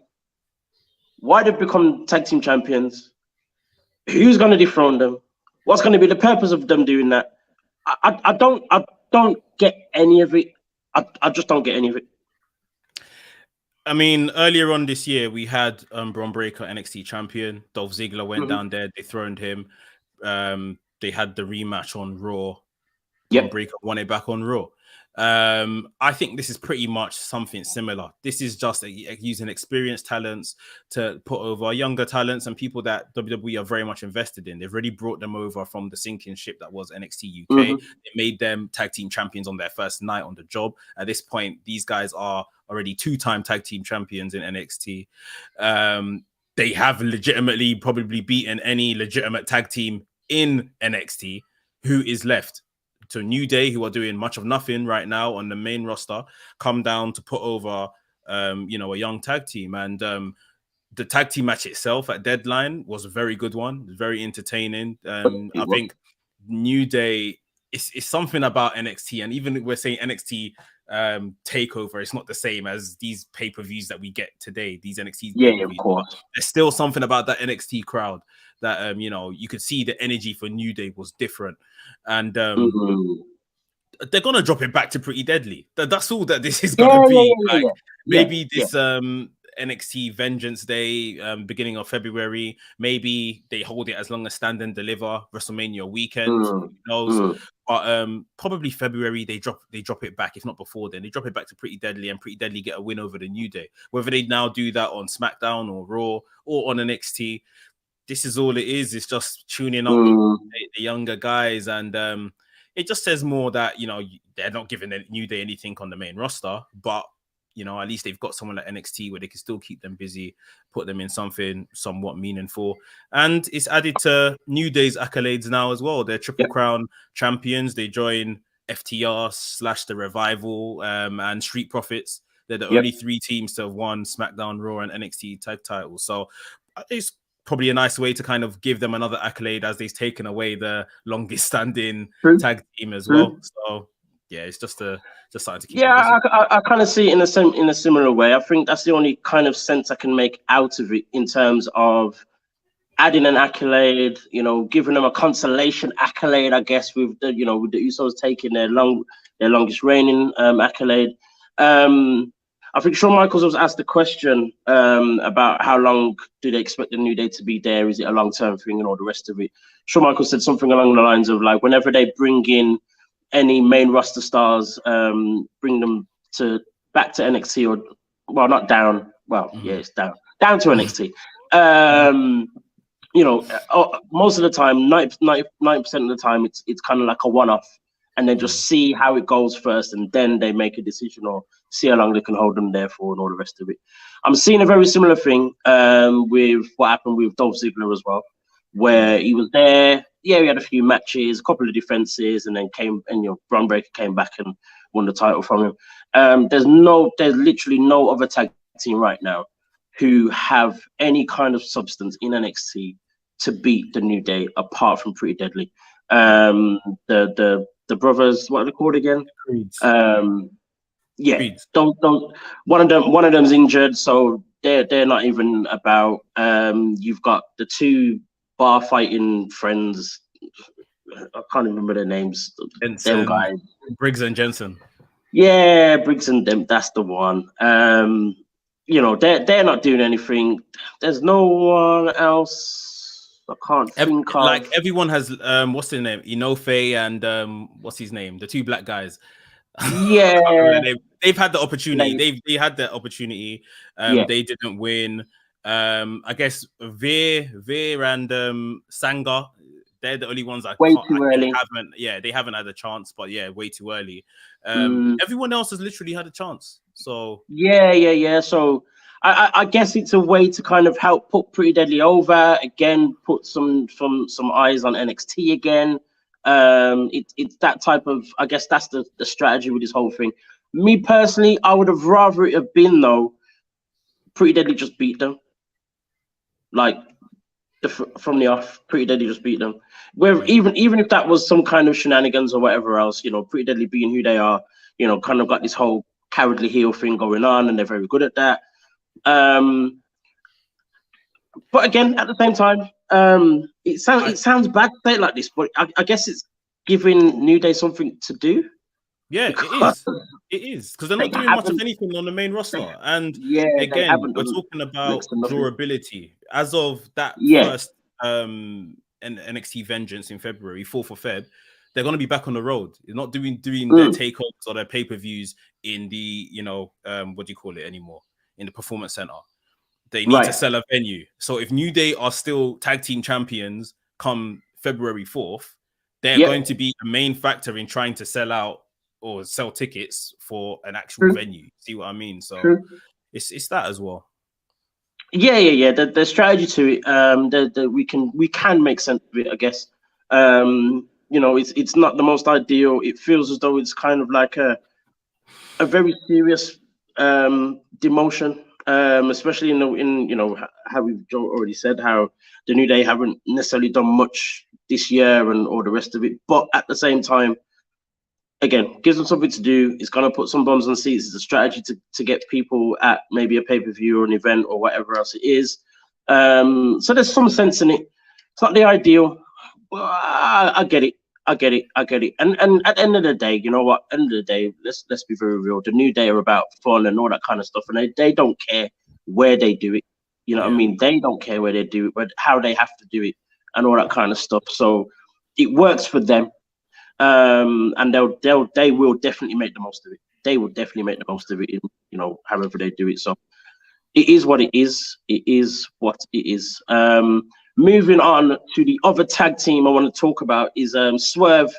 why they've become tag team champions. Who's going to dethrone them? What's going to be the purpose of them doing that? I don't get any of it. I just don't get any of it. I mean, earlier on this year, we had Bron Breakker, NXT champion. Dolph Ziggler went down there, dethroned him. They had the rematch on Raw. Bron Breakker won it back on Raw. I think this is pretty much something similar. This is just using experienced talents to put over younger talents and people that WWE are very much invested in. They've already brought them over from the sinking ship that was NXT UK. They made them tag team champions on their first night on the job. At this point, these guys are already 2-time tag team champions in NXT. They have legitimately probably beaten any legitimate tag team in NXT. Who is left? To New Day, who are doing much of nothing right now on the main roster, come down to put over, a young tag team. And the tag team match itself at Deadline was a very good one, very entertaining. I think New Day, it's something about NXT, and even if we're saying NXT takeover, it's not the same as these pay-per-views that we get today. These NXT, of course. There's still something about that NXT crowd that you could see the energy for New Day was different. And they're gonna drop it back to Pretty Deadly. That's all that this is gonna be. Maybe this NXT Vengeance Day, beginning of February. Maybe they hold it as long as Stand and Deliver WrestleMania weekend. Who knows? But probably February they drop it back. If not before then, they drop it back to Pretty Deadly, and Pretty Deadly get a win over the New Day. Whether they now do that on SmackDown or Raw or on NXT, this is all it is. It's just tuning up the younger guys, and it just says more that they're not giving the New Day anything on the main roster, but at least they've got someone like NXT where they can still keep them busy, put them in something somewhat meaningful. And it's added to New Day's accolades now as well. They're Triple Crown champions. They join FTR / The Revival and Street Profits. They're the only 3 teams to have won SmackDown, Raw, and NXT tag titles. So it's probably a nice way to kind of give them another accolade as they've taken away the longest standing tag team as well. So yeah, it's just something to keep. Yeah, I kind of see it in a similar way. I think that's the only kind of sense I can make out of it in terms of adding an accolade, giving them a consolation accolade, I guess, with the with the Usos taking their longest reigning accolade. I think Shawn Michaels was asked the question about how long do they expect the New Day to be there? Is it a long-term thing and all the rest of it? Shawn Michaels said something along the lines of like, whenever they bring in any main roster stars, bring them back to NXT or not down. Well, it's down to NXT. Most of the time, 90% of the time, it's kind of like a one-off. And then just see how it goes first, and then they make a decision or see how long they can hold them there for and all the rest of it. I'm seeing a very similar thing with what happened with Dolph Ziggler as well, where he was there. Yeah, he had a few matches, a couple of defenses, and then Bron Breakker came back and won the title from him. There's literally no other tag team right now who have any kind of substance in NXT to beat the New Day apart from Pretty Deadly. The brothers, what are they called again? Creeds. Yeah, Creeds. don't. One of them's injured, so they're not even about. You've got the two bar fighting friends. I can't remember their names. Them guys, Briggs and Jensen. Yeah, Briggs and them. That's the one. They're not doing anything. There's no one else I can't think of. Like everyone has what's their name? Inofe and what's his name? The two black guys. Yeah. They've had the opportunity. They had the opportunity. They didn't win. I guess Veer and Sanga, they're the only ones way too early. They haven't had a chance, but way too early. Everyone else has literally had a chance. So yeah. So I guess it's a way to kind of help put Pretty Deadly over again, put some eyes on NXT again. It's that type of, I guess that's the strategy with this whole thing. Me personally, I would have rather it have been though Pretty Deadly just beat them. Like from the off, Pretty Deadly just beat them. Where even if that was some kind of shenanigans or whatever else, Pretty Deadly being who they are, kind of got this whole cowardly heel thing going on, and they're very good at that. But again, at the same time, it sounds bad to say it like this, but I guess it's giving New Day something to do. Yeah, it is because they're not doing much of anything on the main roster. And again, we're talking about durability. As of that first NXT Vengeance in February, 4th of Feb, they're going to be back on the road. They're not doing their takeovers or their pay-per-views in the, what do you call it anymore? In the Performance Center. They need to sell a venue. So if New Day are still tag team champions come February 4th, they're going to be a main factor in trying to sell out or sell tickets for an actual venue. See what I mean? So it's that as well. Yeah. The strategy to it, we can make sense of it, I guess. It's not the most ideal. It feels as though it's kind of like a very serious demotion, especially in how we've already said how the New Day haven't necessarily done much this year and all the rest of it. But at the same time, again, gives them something to do. It's going to put some bums on seats. It's a strategy to get people at maybe a pay-per-view or an event or whatever else it is. So there's some sense in it. It's not the ideal, but I get it. And at the end of the day, you know what? End of the day, let's be very real. The New Day are about fun and all that kind of stuff, and they don't care where they do it. You know what I mean? They don't care where they do it, but how they have to do it and all that kind of stuff. So it works for them. And they will definitely make the most of it. They will definitely make the most of it in, however they do it. So it is what it is. It is what it is. Moving on to the other tag team I want to talk about is Swerve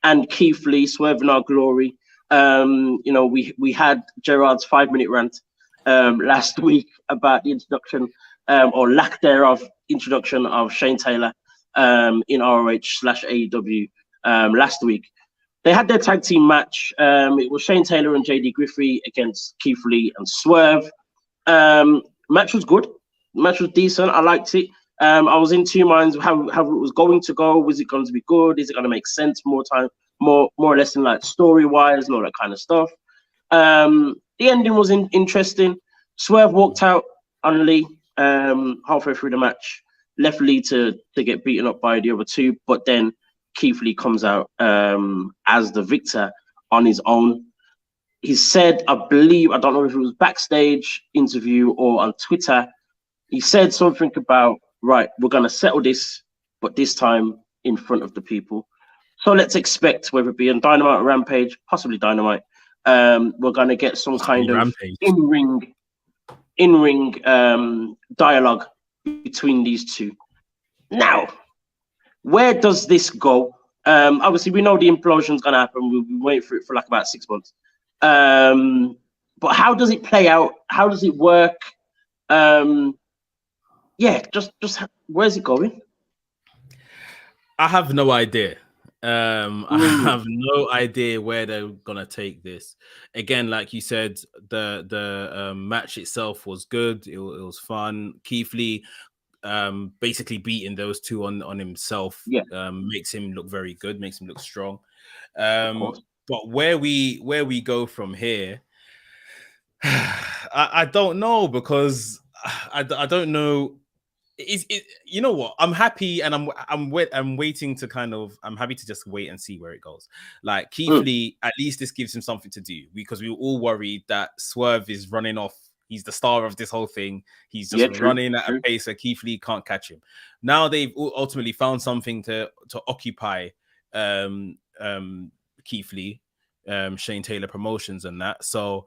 and Keith Lee, Swerve in Our Glory. We had Gerard's 5-minute rant last week about the introduction or lack thereof introduction of Shane Taylor in ROH/AEW. Last week, they had their tag team match. It was Shane Taylor and JD Griffey against Keith Lee and Swerve. Match was good. Match was decent. I liked it. I was in two minds how it was going to go. Was it going to be good? Is it going to make sense more or less in like story wise and all that kind of stuff? The ending was interesting. Swerve walked out on Lee halfway through the match, left Lee to get beaten up by the other two, but then Keith Lee comes out as the victor on his own. He said, I don't know if it was backstage interview or on Twitter, he said something about, right, we're going to settle this, but this time in front of the people. So let's expect, whether it be on Dynamite or Rampage, possibly Dynamite, we're going to get some kind of in-ring dialogue between these two. Now, where does this go? Obviously, we know the implosion's going to happen. We'll be waiting for it for like about 6 months. But how does it play out? How does it work? Just where's it going? I have no idea. I have no idea where they're gonna take this. Again, like you said, the match itself was good. It was fun. Keith Lee basically beating those two on himself makes him look very good, makes him look strong. But where we go from here, I don't know, because I don't know. You know what? I'm happy, and I'm waiting to I'm happy to just wait and see where it goes. Like Keith Lee, at least this gives him something to do, because we were all worried that Swerve is running off. He's the star of this whole thing. He's just running at a pace where Keith Lee can't catch him. Now they've ultimately found something to occupy Keith Lee, Shane Taylor Promotions and that. So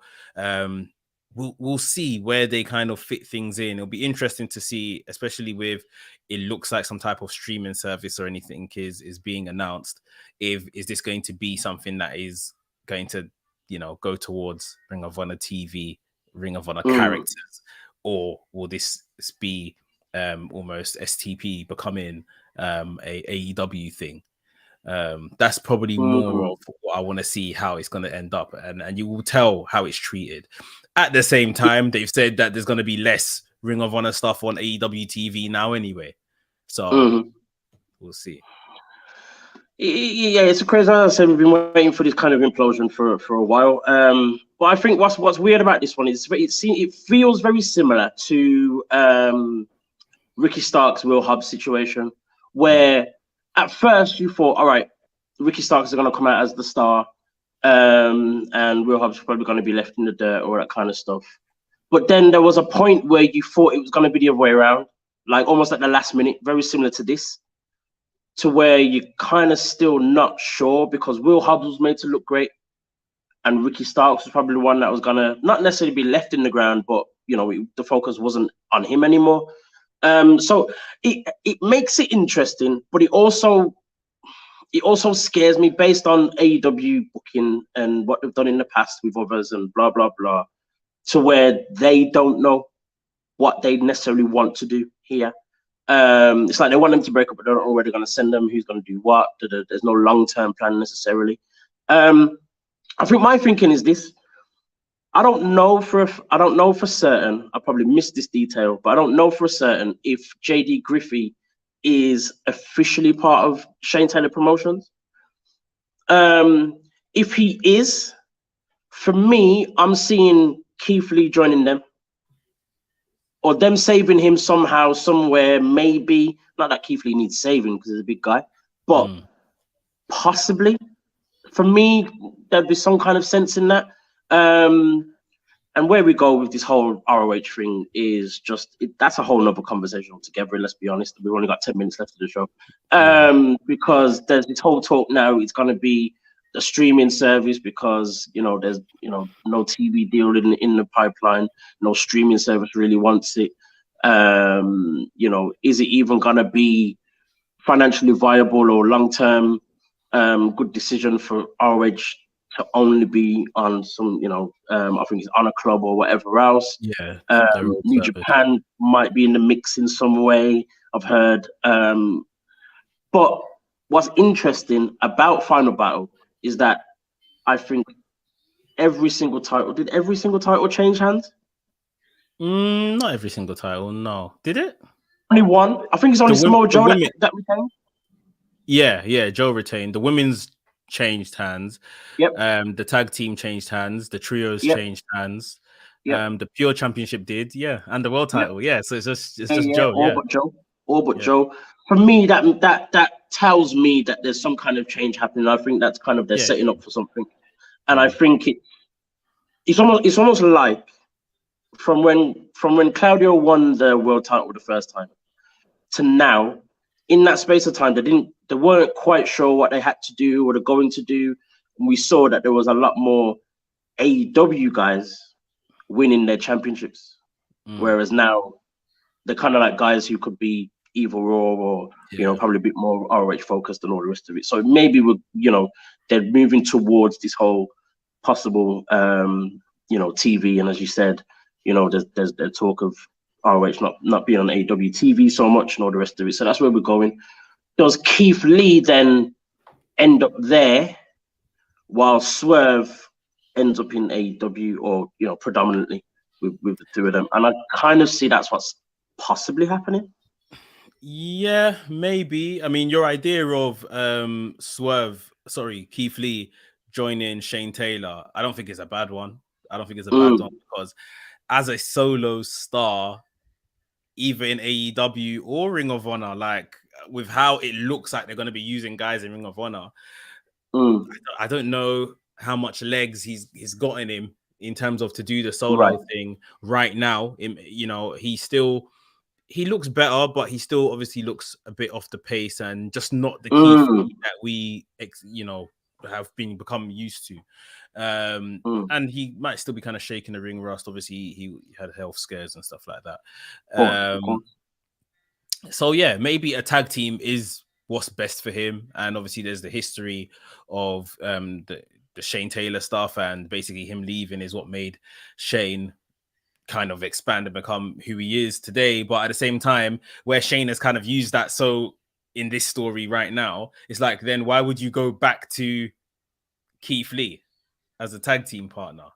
we'll see where they kind of fit things in. It'll be interesting to see, especially with it looks like some type of streaming service or anything is being announced. Is this going to be something that is going to, go towards Ring of Honor TV, Ring of Honor characters, or will this be almost STP becoming a AEW thing? That's probably more of what I want to see, how it's going to end up, and you will tell how it's treated. At the same time, they've said that there's going to be less Ring of Honor stuff on AEW TV now anyway, so we'll see. Yeah, it's a crazy. As I said, we've been waiting for this kind of implosion for a while. But I think what's weird about this one is it feels very similar to Ricky Starks' Will Hobbs situation, where at first you thought, all right, Ricky Starks is going to come out as the star, and Will Hobbs is probably going to be left in the dirt, or that kind of stuff. But then there was a point where you thought it was going to be the other way around, like almost at the last minute, very similar to this, to where you're kind of still not sure, because Will Hobbs was made to look great, and Ricky Starks was probably the one that was going to not necessarily be left in the ground, but, the focus wasn't on him anymore. So it makes it interesting, but it also scares me based on AEW booking and what they've done in the past with others and blah, blah, blah, to where they don't know what they necessarily want to do here. It's like they want them to break up, but they don't know where they're going to send them, who's going to do what. There's no long-term plan necessarily. I think my thinking is this. I don't know for certain. I probably missed this detail, but I don't know for certain if JD Griffey is officially part of Shane Taylor Promotions. If he is, for me, I'm seeing Keith Lee joining them, or them saving him somehow, somewhere. Maybe not that Keith Lee needs saving because he's a big guy, but possibly. For me, there'd be some kind of sense in that. And where we go with this whole ROH thing is just, that's a whole nother conversation altogether. Let's be honest, we've only got 10 minutes left of the show. Because there's this whole talk now, it's going to be the streaming service, because, there's, no TV deal in the pipeline. No streaming service really wants it. Is it even going to be financially viable or long-term good decision for ROH to only be on some, I think it's on a club or whatever else. Yeah. New Japan might be in the mix in some way, I've heard. But what's interesting about Final Battle is that I think did every single title change hands? Not every single title, no. Did it? Only one. I think it's only Samoa Joe that retained. Yeah, Joe retained. The women's changed hands. Yep. The tag team changed hands. The trios changed hands. Yep. The pure championship did, and the world title, So it's just Joe. All but Joe. For me, that tells me that there's some kind of change happening. I think that's kind of they're setting up for something, and I think it's almost like from when Claudio won the world title the first time to now. In that space of time, they weren't quite sure what they had to do or they're going to do. And we saw that there was a lot more AEW guys winning their championships. Whereas now they're kind of like guys who could be either Raw or, probably a bit more ROH focused and all the rest of it. So maybe they're moving towards this whole possible, TV. And as you said, there's talk of ROH not being on AEW TV so much and all the rest of it. So that's where we're going. Does Keith Lee then end up there while Swerve ends up in AEW, or predominantly with the two of them? And I kind of see that's what's possibly happening. Yeah, maybe. I mean, your idea of Keith Lee joining Shane Taylor, I don't think it's a bad one. Because as a solo star, either in AEW or Ring of Honor, like with how it looks like they're going to be using guys in Ring of Honor. I don't know how much legs he's got in him in terms of to do the solo thing right now. You know, he looks better, but he still obviously looks a bit off the pace and just not the key that we, you know, have become used to. And he might still be kind of shaking the ring rust. Obviously, he had health scares and stuff like that. So yeah, maybe a tag team is what's best for him. And obviously, there's the history of the Shane Taylor stuff, and basically him leaving is what made Shane kind of expand and become who he is today. But at the same time, where Shane has kind of used that, so in this story right now, it's like, then why would you go back to Keith Lee as a tag team partner?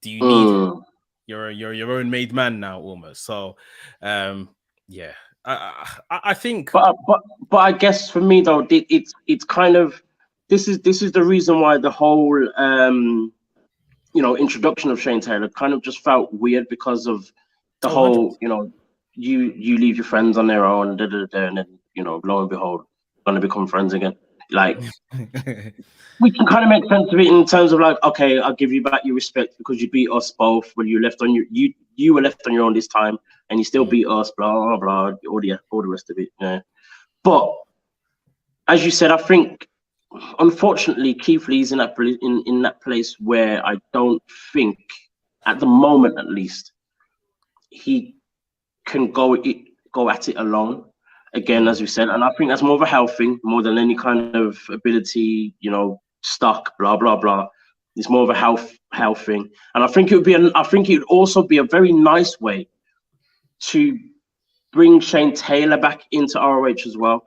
Do you need him? You're your own made man now, almost. So yeah, I think, but I guess for me though, it's kind of, this is the reason why the whole you know, introduction of Shane Taylor kind of just felt weird, because of the whole, you know, you leave your friends on their own, and then, you know, lo and behold, gonna become friends again. Like, we can kind of make sense of it in terms of like, okay, I'll give you back your respect because you beat us both when you left on you were left on your own this time, and you still beat us, blah blah blah, all the rest of it. Yeah. But as you said, I think unfortunately Keith Lee's in that place where I don't think, at the moment at least, he can go at it alone again, as we said. And I think that's more of a health thing, more than any kind of ability, you know, stock, blah blah blah. It's more of a health thing. And I think it would also be a very nice way to bring Shane Taylor back into ROH as well.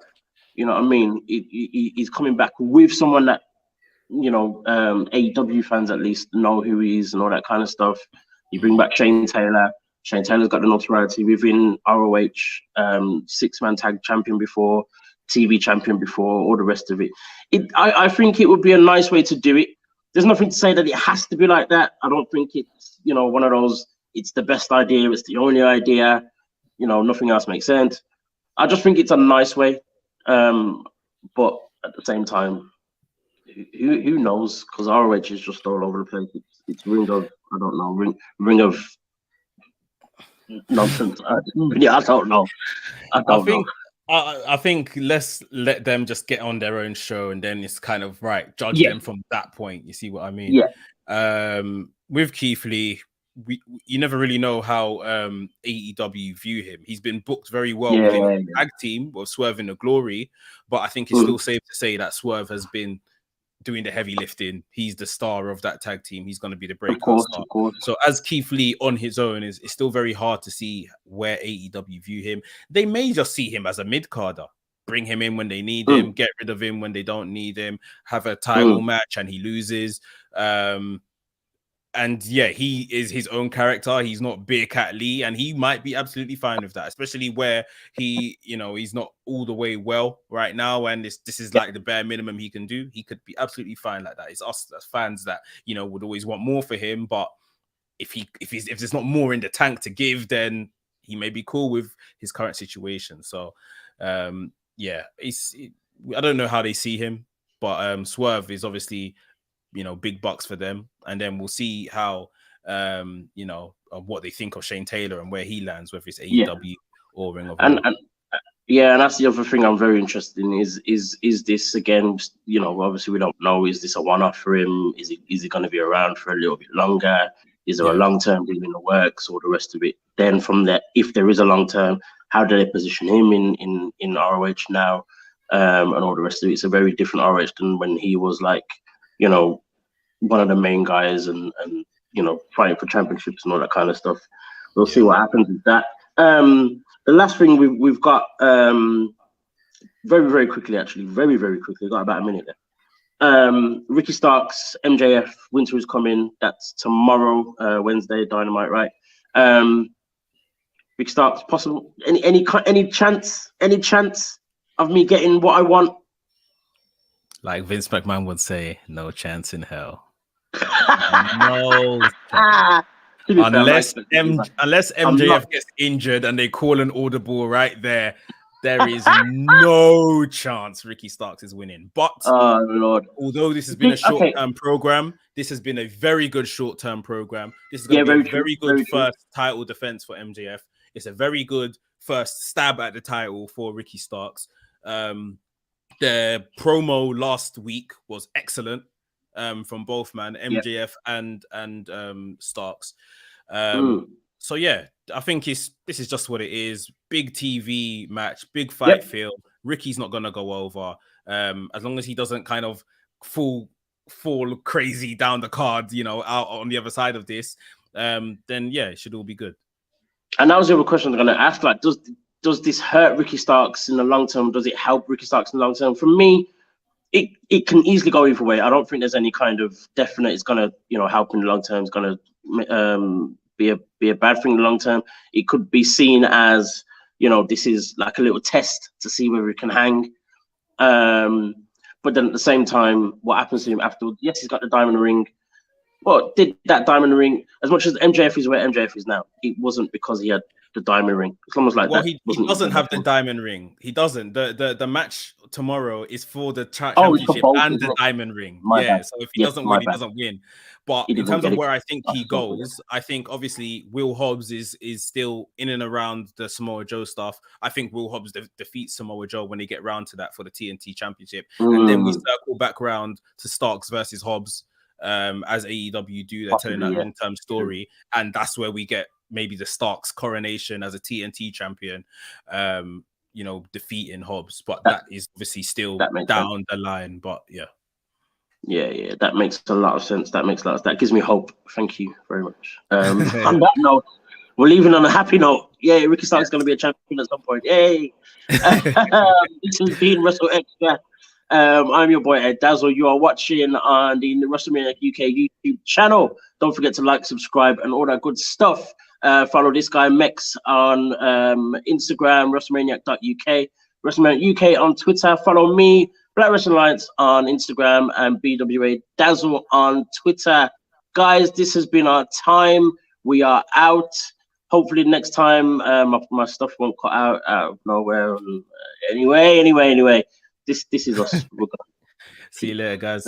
You know what I mean? He's coming back with someone that, you know, AEW fans at least know who he is and all that kind of stuff. You bring back Shane Taylor. Shane Taylor's got the notoriety within ROH, 6-man tag champion before, TV champion before, all the rest of it. I think it would be a nice way to do it. There's nothing to say that it has to be like that. I don't think it's, you know, one of those, it's the best idea, it's the only idea, you know, nothing else makes sense. I just think it's a nice way. But at the same time, who knows? Because ROH is just all over the place. It's ring of, I don't know, ring of nonsense. I don't know. I think let's let them just get on their own show, and then it's kind of judge them from that point. You see what I mean? Yeah. With Keith Lee, you never really know how AEW view him. He's been booked very well within the tag team of Swerve in the Glory, but I think it's still safe to say that Swerve has been doing the heavy lifting. He's the star of that tag team. He's going to be the breakout star. So as Keith Lee on his own, it's still very hard to see where AEW view him. They may just see him as a mid-carder. Bring him in when they need him, get rid of him when they don't need him, have a title match and he loses. And yeah, he is his own character. He's not Beer Cat Lee, and he might be absolutely fine with that, especially where he, you know, he's not all the way well right now, and this is like the bare minimum he can do. He could be absolutely fine like that. It's us as fans that, you know, would always want more for him, but if there's not more in the tank to give, then he may be cool with his current situation. So yeah, I don't know how they see him, but Swerve is obviously, you know, big bucks for them, and then we'll see how you know, what they think of Shane Taylor and where he lands, whether it's AEW or Ring of Honor. And that's the other thing I'm very interested in is this, again, you know, obviously we don't know, is this a one-off for him? Is he going to be around for a little bit longer? Is there a long-term deal in the works, or the rest of it? Then from there, if there is a long-term, how do they position him in ROH now, and all the rest of it? It's a very different ROH than when he was, like, you know, one of the main guys and you know, fighting for championships and all that kind of stuff. We'll see what happens with that. The last thing we've got, very, very quickly, actually, very, very quickly, got about a minute there. Ricky Starks, MJF, Winter is Coming. That's tomorrow, Wednesday, Dynamite, right? Ricky Starks, possible? Any chance of me getting what I want? Like Vince McMahon would say, no chance in hell. No. Unless MJF gets injured and they call an audible right there, there is no chance Ricky Starks is winning. But Lord, although this has been a short-term program, this has been a very good short-term program. This is going to be a very good first title defense for MJF. It's a very good first stab at the title for Ricky Starks. The promo last week was excellent from both MJF and Starks. So yeah, I think this is just what it is. Big TV match, big fight feel. Ricky's not gonna go over. As long as he doesn't kind of fall crazy down the card, out on the other side of this, then yeah, it should all be good. And that was the other question I'm gonna ask. Like, does this hurt Ricky Starks in the long term? Does it help Ricky Starks in the long term? For me, it can easily go either way. I don't think there's any kind of definite it's gonna help in the long term. It's gonna be a bad thing in the long term. It could be seen as this is like a little test to see whether it can hang. But then at the same time, what happens to him afterwards? Yes, he's got the diamond ring. But did that diamond ring, as much as MJF is where MJF is now, it wasn't because he had the diamond ring. It's almost like he doesn't have the diamond ring. He doesn't. The match tomorrow is for the championship and the diamond ring. So if he doesn't win, he doesn't win. But in terms of where I think he goes, I think obviously Will Hobbs is still in and around the Samoa Joe stuff. I think Will Hobbs defeats Samoa Joe when they get round to that for the TNT Championship, and then we circle back round to Starks versus Hobbs as AEW do. They're telling that long-term story, and that's where we get maybe the Starks coronation as a TNT champion, defeating Hobbs. But that is obviously still down the line. But yeah. Yeah, that makes a lot of sense. That gives me hope. Thank you very much. On that note, we're leaving on a happy note. Yeah, Ricky Starks is going to be a champion at some point. Yay! This has been WrstlXtra. I'm your boy Ed Dazzle. You are watching on the WrestleManiac UK YouTube channel. Don't forget to like, subscribe, and all that good stuff. Follow this guy Mex on Instagram, WrestleManiac.uk, WrestleManiac UK on Twitter. Follow me, Black Wrestling Alliance on Instagram, and BWA Dazzle on Twitter. Guys, this has been our time. We are out. Hopefully next time my stuff won't cut out of nowhere. Anyway. This is us. See you later, guys.